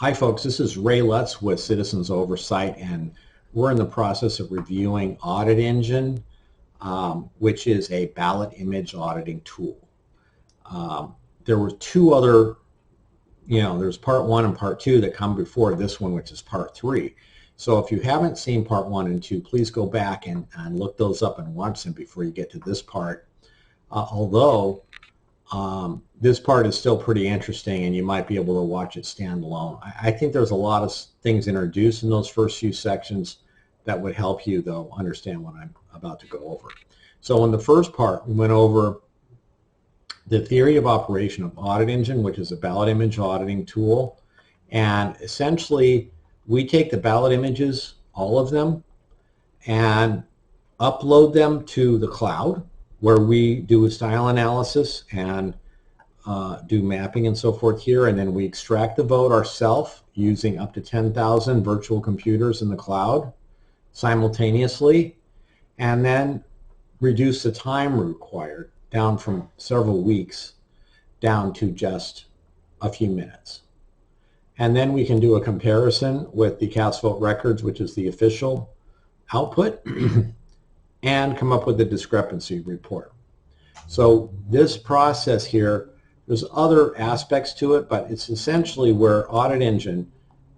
Hi folks, this is Ray Lutz with Citizens Oversight, and we're in the process of reviewing Audit Engine, which is a ballot image auditing tool. There were two other, there's part 1 and part 2 that come before this one, which is part 3. So if you haven't seen part 1 and 2, please go back and look those up and watch them before you get to this part. Although this part is still pretty interesting and you might be able to watch it standalone. I think there's a lot of things introduced in those first few sections that would help you, though, understand what I'm about to go over. So in the first part, we went over the theory of operation of Audit Engine, which is a ballot image auditing tool. And essentially, we take the ballot images, all of them, and upload them to the cloud, where we do a style analysis and do mapping and so forth here, and then we extract the vote ourselves using up to 10,000 virtual computers in the cloud simultaneously, and then reduce the time required down from several weeks down to just a few minutes. And then we can do a comparison with the cast vote records, which is the official output, and come up with a discrepancy report. So this process here, there's other aspects to it, but it's essentially where Audit Engine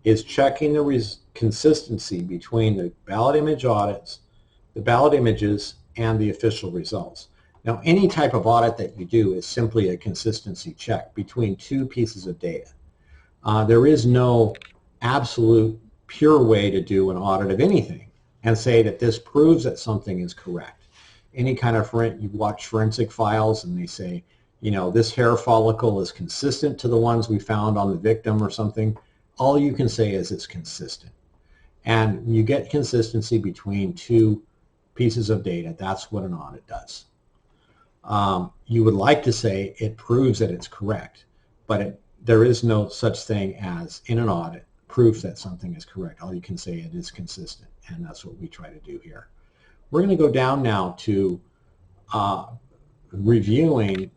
is checking the consistency between the ballot image audits, the ballot images, and the official results. Now, any type of audit that you do is simply a consistency check between two pieces of data. There is no absolute pure way to do an audit of anything and say that this proves that something is correct. Any kind of, you watch forensic files and they say, this hair follicle is consistent to the ones we found on the victim or something. All you can say is it's consistent. And you get consistency between two pieces of data. That's what an audit does. You would like to say it proves that it's correct, but there is no such thing as, in an audit, proof that something is correct. All you can say it is consistent, and that's what we try to do here. We're going to go down now to reviewing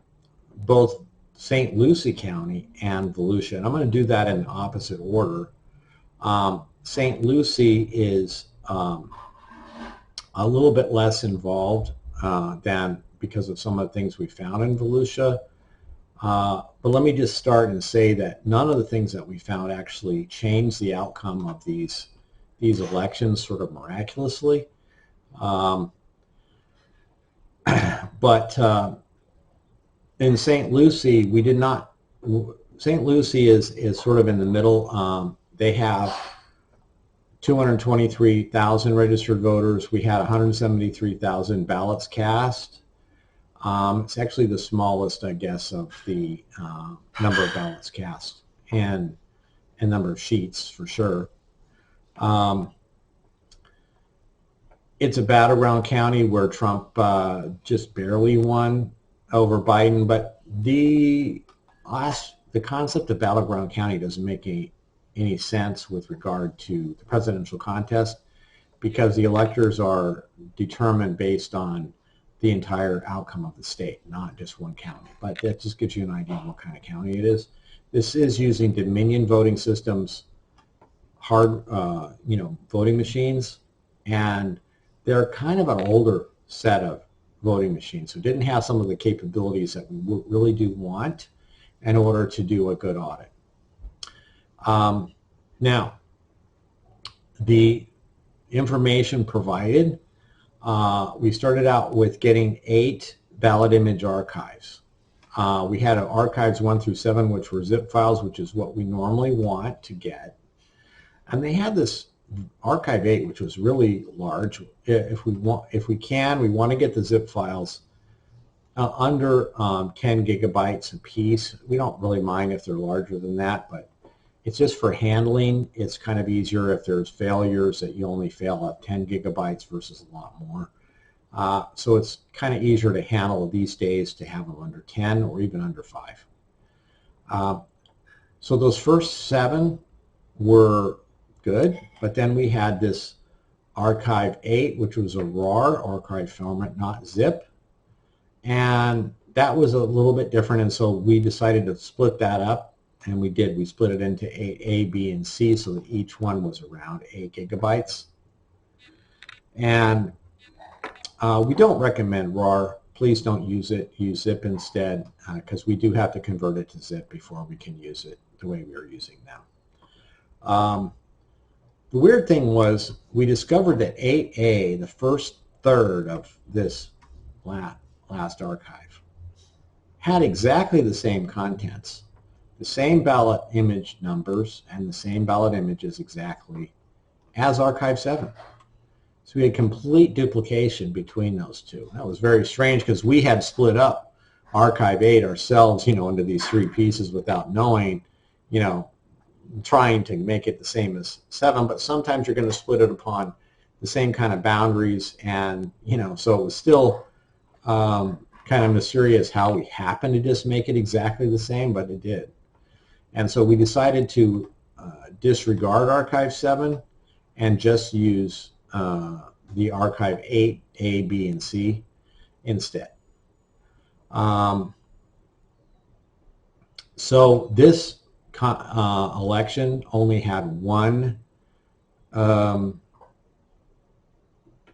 both St. Lucie County and Volusia, and I'm going to do that in the opposite order. St. Lucie is a little bit less involved than because of some of the things we found in Volusia. But let me just start and say that none of the things that we found actually changed the outcome of these elections sort of miraculously. But in St. Lucie, we did not. St. Lucie is sort of in the middle. They have 223,000 registered voters. We had 173,000 ballots cast. It's actually the smallest, I guess, of the number of ballots cast and number of sheets for sure. It's a battleground county where Trump just barely won over Biden, but the concept of battleground county doesn't make any sense with regard to the presidential contest, because the electors are determined based on the entire outcome of the state, not just one county. But that just gives you an idea of what kind of county it is. This is using Dominion voting systems, hard, voting machines, and they're kind of an older set of voting machines, so didn't have some of the capabilities that we really do want in order to do a good audit. Now, the information provided, we started out with getting 8 ballot image archives. We had archives 1 through 7, which were zip files, which is what we normally want to get. And they had this archive 8, which was really large. If we want to get the zip files under 10 gigabytes a piece. We don't really mind if they're larger than that, but it's just for handling. It's kind of easier if there's failures that you only fail at 10 gigabytes versus a lot more. So it's kind of easier to handle these days to have them under 10 or even under 5. So those first 7 were good, but then we had this archive 8, which was a RAR, archive format, not zip, and that was a little bit different, and so we decided to split that up and we did. We split it into A, B, and C so that each one was around 8 gigabytes. And we don't recommend RAR. Please don't use it. Use zip instead, because we do have to convert it to zip before we can use it the way we are using now. The weird thing was we discovered that 8A, the first third of this last archive, had exactly the same contents, the same ballot image numbers, and the same ballot images exactly as Archive 7. So we had complete duplication between those two. That was very strange because we had split up Archive 8 ourselves, into these 3 pieces without knowing, trying to make it the same as 7, but sometimes you're going to split it upon the same kind of boundaries, and, so it was still kind of mysterious how we happened to just make it exactly the same, but it did. And so we decided to disregard Archive 7 and just use the Archive 8, A, B, and C instead. So this election only had one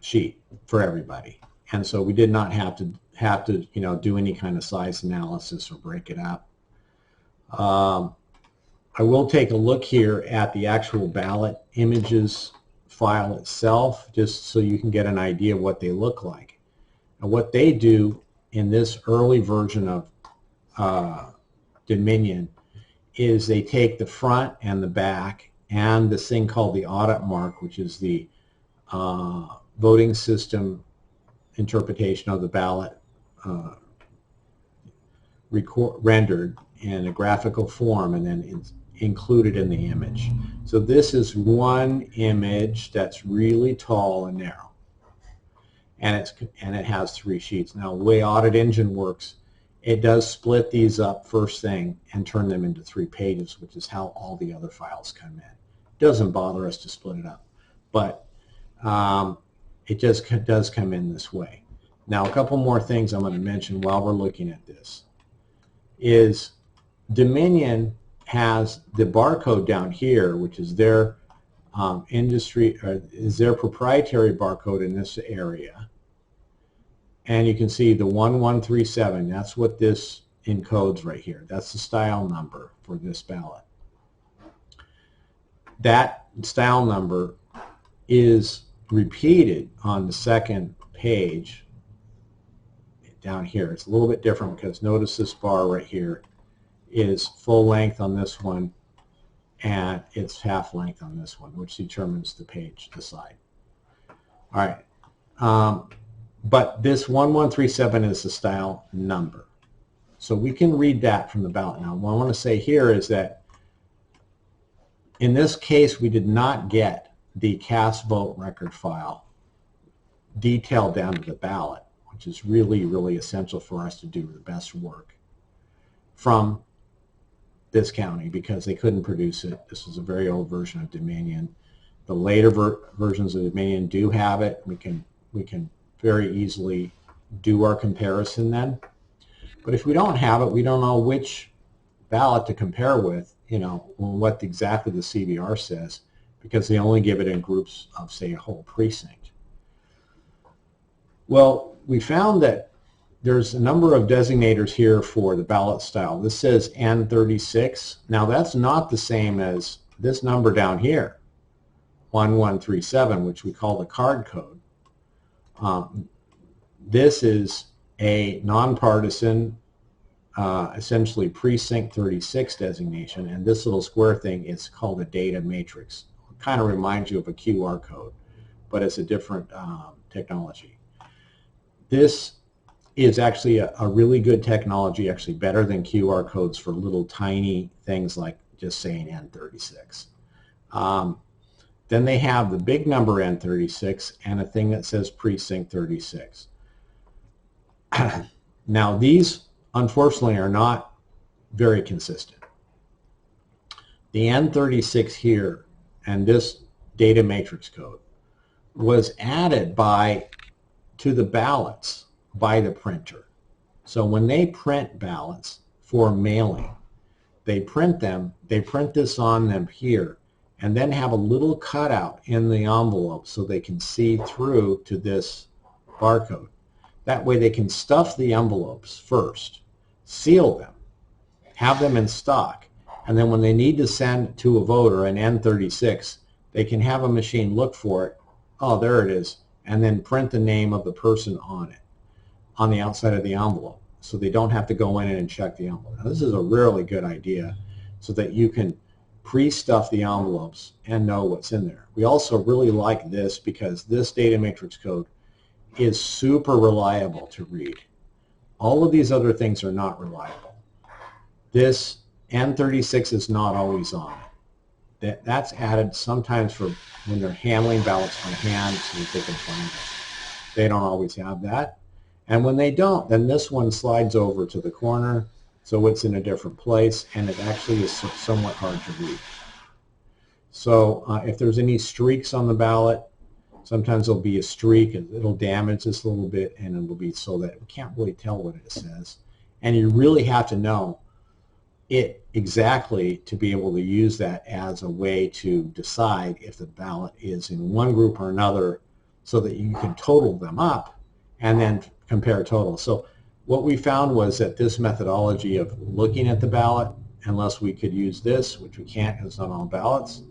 sheet for everybody, and so we did not have to do any kind of size analysis or break it up. I will take a look here at the actual ballot images file itself, just so you can get an idea of what they look like. And what they do in this early version of Dominion is they take the front and the back and this thing called the audit mark, which is the voting system interpretation of the ballot rendered in a graphical form, and then included in the image. So this is one image that's really tall and narrow, and it has 3 sheets. Now, the way Audit Engine works, it does split these up first thing and turn them into 3 pages, which is how all the other files come in. It doesn't bother us to split it up, but it just does come in this way. Now, a couple more things I'm going to mention while we're looking at this is Dominion has the barcode down here, which is their is their proprietary barcode in this area. And you can see the 1137, that's what this encodes right here. That's the style number for this ballot. That style number is repeated on the second page down here. It's a little bit different because notice this bar right here is full length on this one, and it's half length on this one, which determines the page, the side. All right. But this 1137 is the style number. So we can read that from the ballot. Now, what I want to say here is that in this case, we did not get the cast vote record file detailed down to the ballot, which is really, really essential for us to do the best work from this county, because they couldn't produce it. This was a very old version of Dominion. The later versions of Dominion do have it. We can very easily do our comparison then. But if we don't have it, we don't know which ballot to compare with, what exactly the CVR says, because they only give it in groups of, say, a whole precinct. Well, we found that there's a number of designators here for the ballot style. This says N36. Now, that's not the same as this number down here, 1137, which we call the card code. This is a nonpartisan, essentially precinct 36 designation, and this little square thing is called a data matrix. It kind of reminds you of a QR code, but it's a different technology. This is actually a really good technology, actually better than QR codes for little tiny things like just saying N36. Then they have the big number N36 and a thing that says precinct 36. Now, these unfortunately are not very consistent. The N36 here and this data matrix code was added to the ballots by the printer. So when they print ballots for mailing, they print them, they print this on them here, and then have a little cutout in the envelope so they can see through to this barcode. That way they can stuff the envelopes first, seal them, have them in stock, and then when they need to send to a voter an N36, they can have a machine look for it. Oh, there it is, and then print the name of the person on it, on the outside of the envelope, so they don't have to go in and check the envelope. Now, this is a really good idea so that you can pre-stuff the envelopes and know what's in there. We also really like this because this data matrix code is super reliable to read. All of these other things are not reliable. This N36 is not always on. That's added sometimes for when they're handling ballots by hand so that they can find it. They don't always have that. And when they don't, then this one slides over to the corner, so it's in a different place, and it actually is somewhat hard to read. So if there's any streaks on the ballot, sometimes there'll be a streak, and it'll damage this a little bit, and it'll be so that we can't really tell what it says. And you really have to know it exactly to be able to use that as a way to decide if the ballot is in one group or another, so that you can total them up and then compare totals. So what we found was that this methodology of looking at the ballot, unless we could use this, which we can't because it's not all ballots,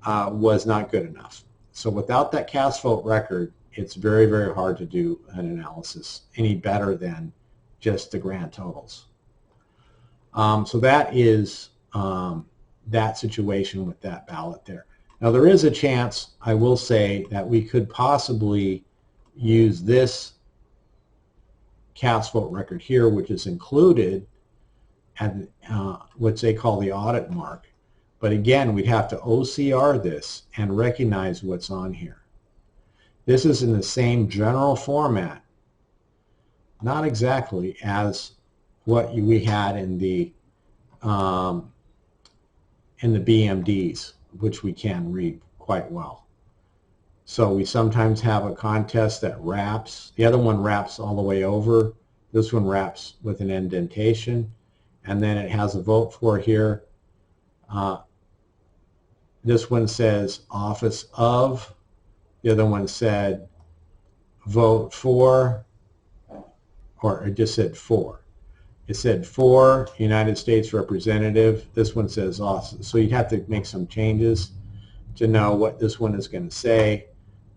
was not good enough. So without that cast vote record, it's very, very hard to do an analysis any better than just the grand totals. So that is that situation with that ballot there. Now there is a chance, I will say, that we could possibly use this cast vote record here, which is included at what they call the audit mark. But again, we'd have to OCR this and recognize what's on here. This is in the same general format, not exactly as what we had in the BMDs, which we can read quite well. So we sometimes have a contest that wraps. The other one wraps all the way over. This one wraps with an indentation, and then it has a vote for here. This one says office of. The other one said vote for, or it just said for. It said for United States Representative. This one says office. So you'd have to make some changes to know what this one is going to say.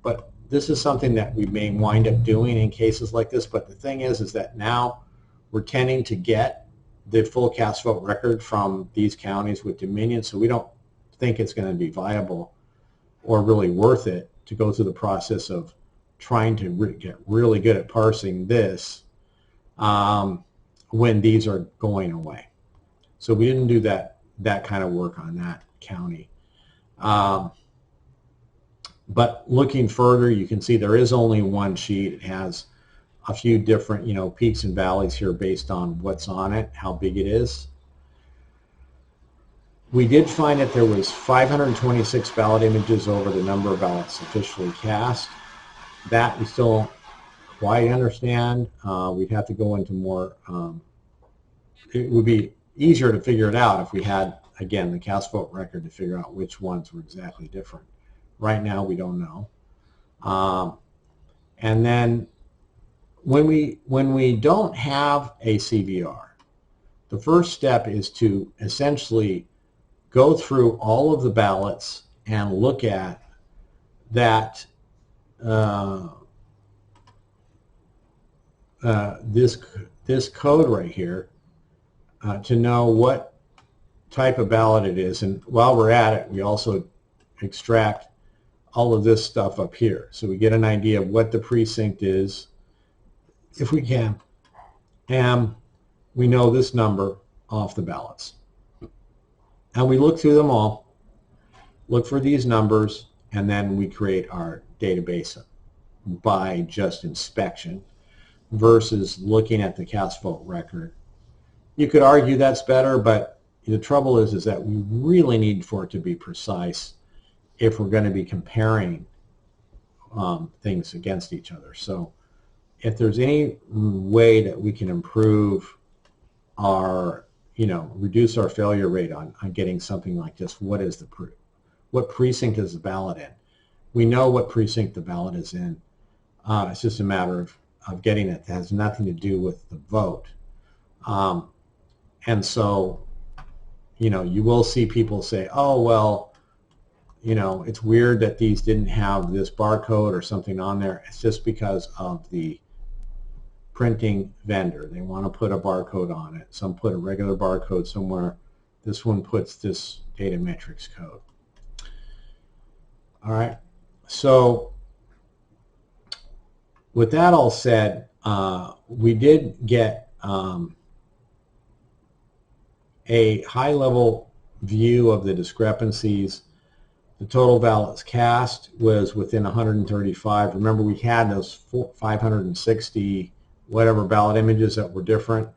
But this is something that we may wind up doing in cases like this. But the thing is that now we're tending to get the full cast vote record from these counties with Dominion, so we don't think it's going to be viable or really worth it to go through the process of trying to get really good at parsing this when these are going away. So we didn't do that kind of work on that county. But looking further, you can see there is only one sheet. It has a few different, peaks and valleys here based on what's on it, how big it is. We did find that there was 526 ballot images over the number of ballots officially cast. That we still don't quite understand. We'd have to go into more. It would be easier to figure it out if we had, again, the cast vote record to figure out which ones were exactly different. Right now, we don't know. And then when we don't have a CVR, the first step is to essentially go through all of the ballots and look at that this code right here to know what type of ballot it is. And while we're at it, we also extract all of this stuff up here, so we get an idea of what the precinct is, if we can, and we know this number off the ballots. And we look through them all, look for these numbers, and then we create our database by just inspection versus looking at the cast vote record. You could argue that's better, but the trouble is that we really need for it to be precise if we're going to be comparing things against each other. So if there's any way that we can improve our reduce our failure rate on getting something like this. What precinct is the ballot in? We know what precinct the ballot is in. It's just a matter of getting it. It has nothing to do with the vote. And so, you will see people say, oh, well, it's weird that these didn't have this barcode or something on there. It's just because of the printing vendor. They want to put a barcode on it. Some put a regular barcode somewhere. This one puts this data metrics code. All right. So with that all said, we did get a high-level view of the discrepancies. The total ballots cast was within 135. Remember, we had those 560 whatever ballot images that were different.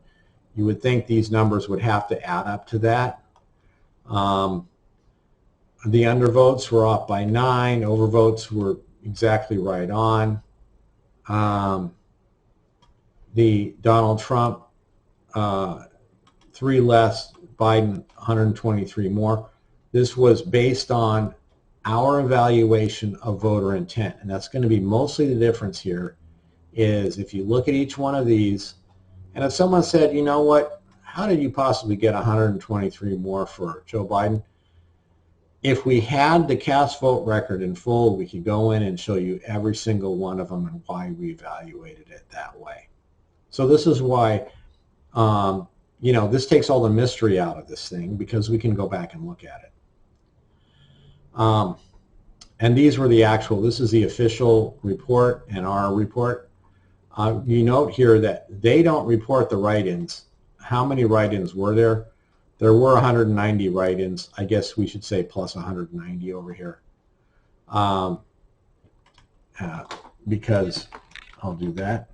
You would think these numbers would have to add up to that. The undervotes were off by 9. Overvotes were exactly right on. The Donald Trump, 3 less, Biden 123 more. This was based on our evaluation of voter intent, and that's going to be mostly the difference here. Is if you look at each one of these, and if someone said, you know what, how did you possibly get 123 more for Joe Biden? If we had the cast vote record in full, we could go in and show you every single one of them and why we evaluated it that way. So this is why, this takes all the mystery out of this thing, because we can go back and look at it. And these were the actual, this is the official report and our report. You note here that they don't report the write-ins. How many write-ins were there? There were 190 write-ins. I guess we should say plus 190 over here. Because I'll do that.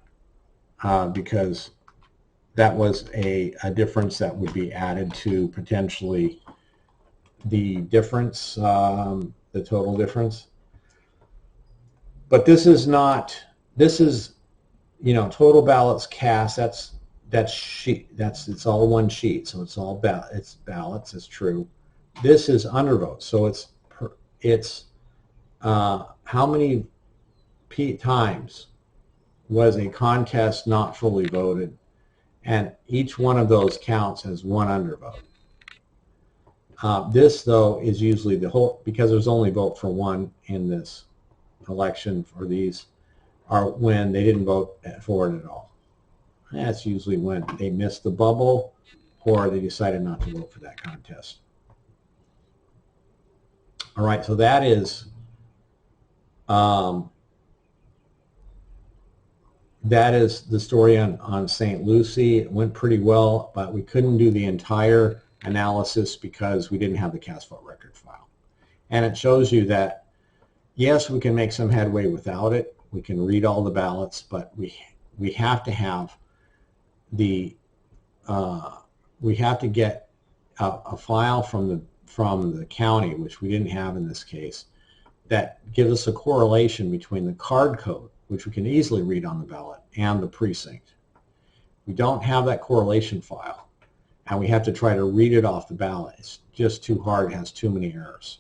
Because that was a difference that would be added to potentially the difference, the total difference. But this is not, this is, total ballots cast, it's all one sheet, so it's all it's ballots, it's true. This is undervotes, so it's how many times was a contest not fully voted, and each one of those counts as one undervote. This, though, is usually the whole, because there's only vote for one in this election for these, are when they didn't vote for it at all. That's usually when they missed the bubble or they decided not to vote for that contest. All right, so that is the story on St. Lucie. It went pretty well, but we couldn't do the entire analysis because we didn't have the cast vote record file. And it shows you that, yes, we can make some headway without it. We can read all the ballots, but we have to have we have to get a file from the county, which we didn't have in this case, that gives us a correlation between the card code, which we can easily read on the ballot, and the precinct. We don't have that correlation file, and we have to try to read it off the ballot. It's just too hard. It has too many errors.